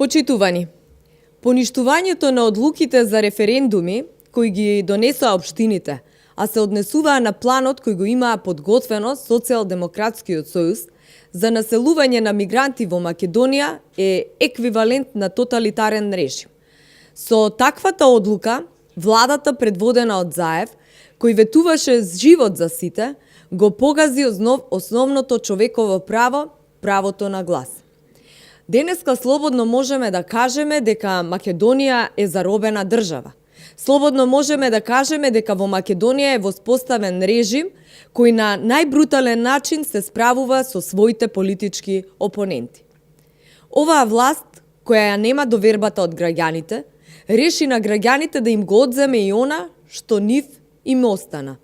Почитувани, поништувањето на одлуките за референдуми кои ги донесоа општините, а се однесуваа на планот кој го имаа подготвено Социјалдемократскиот сојуз за населување на мигранти во Македонија е еквивалент на тоталитарен режим. Со таквата одлука, владата предводена од Заев, кој ветуваше живот за сите, го погази основното човеково право, правото на глас. Денеска слободно можеме да кажеме дека Македонија е заробена држава. Слободно можеме да кажеме дека во Македонија е воспоставен режим кој на најбрутален начин се справува со своите политички опоненти. Оваа власт, која ја нема довербата од граѓаните, реши на граѓаните да им го одземе и она што нив им остана.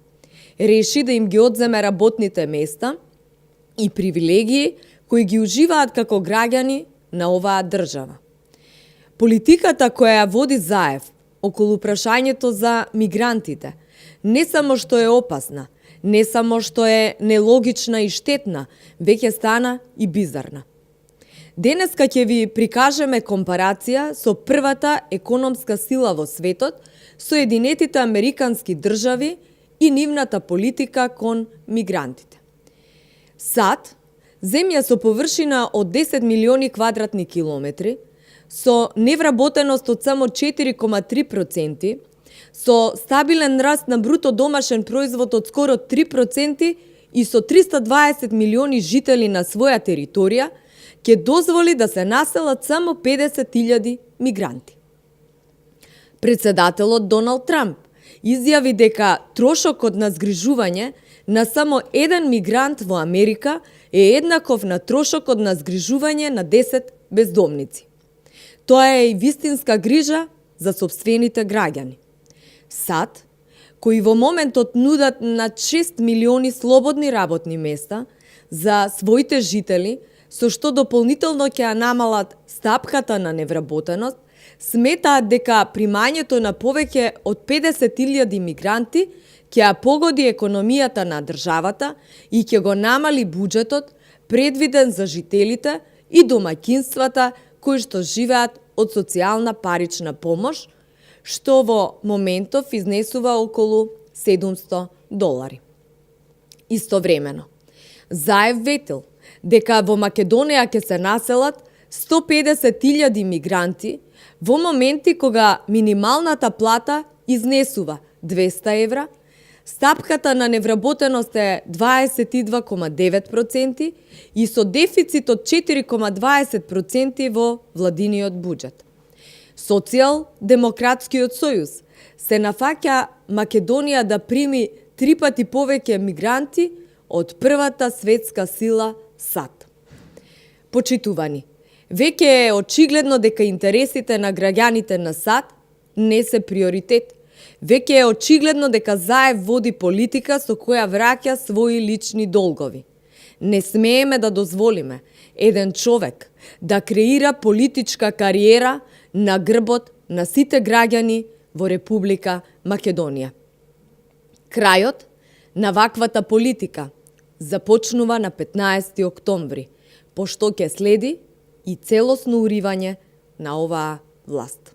Реши да им ги одземе работните места и привилегии кои ги уживаат како граѓани на оваа држава. Политиката која ја води Заев околу прашањето за мигрантите не само што е опасна, не само што е нелогична и штетна, веќе стана и бизарна. Денеска ќе ви прикажеме компарација со првата економска сила во светот, Соединетите Американски држави и нивната политика кон мигрантите. САД, земја со површина од 10 милиони квадратни километри, со невработеност од само 4,3%, со стабилен раст на бруто домашен производ од скоро 3% и со 320 милиони жители на своја територија, ќе дозволи да се населат само 50.000 мигранти. Председателот Доналд Трамп изјави дека трошокот на згрижување на само еден мигрант во Америка е еднаков на трошокот на згрижување на 10 бездомници. Тоа е и вистинска грижа за сопствените граѓани. САД, кои во моментот нудат над 6 милиони слободни работни места за своите жители, со што дополнително ќе ја намалат стапката на невработеност, сметаат дека примањето на повеќе од 50.000 мигранти ќе ја погоди економијата на државата и ќе го намали буџетот предвиден за жителите и домаќинствата кои што живеат од социјална парична помош, што во моментов изнесува околу $700. Истовремено, Заев ветил дека во Македонија ќе се населат 150.000 мигранти во моменти кога минималната плата изнесува 200 евра, стапката на невработеност е 22,9% и со дефицит од 4,20% во владиниот буџет. Социјалдемократскиот сојуз се нафаќа Македонија да прими 3 пати повеќе мигранти од првата светска сила САД. Почитувани, веќе е очигледно дека интересите на граѓаните на САД не се приоритет. Веќе е очигледно дека Заев води политика со која враќа своји лични долгови. Не смееме да дозволиме еден човек да креира политичка кариера на грбот на сите граѓани во Република Македонија. Крајот на ваквата политика започнува на 15 октомври, пошто ќе следи и целосно уривање на оваа власт.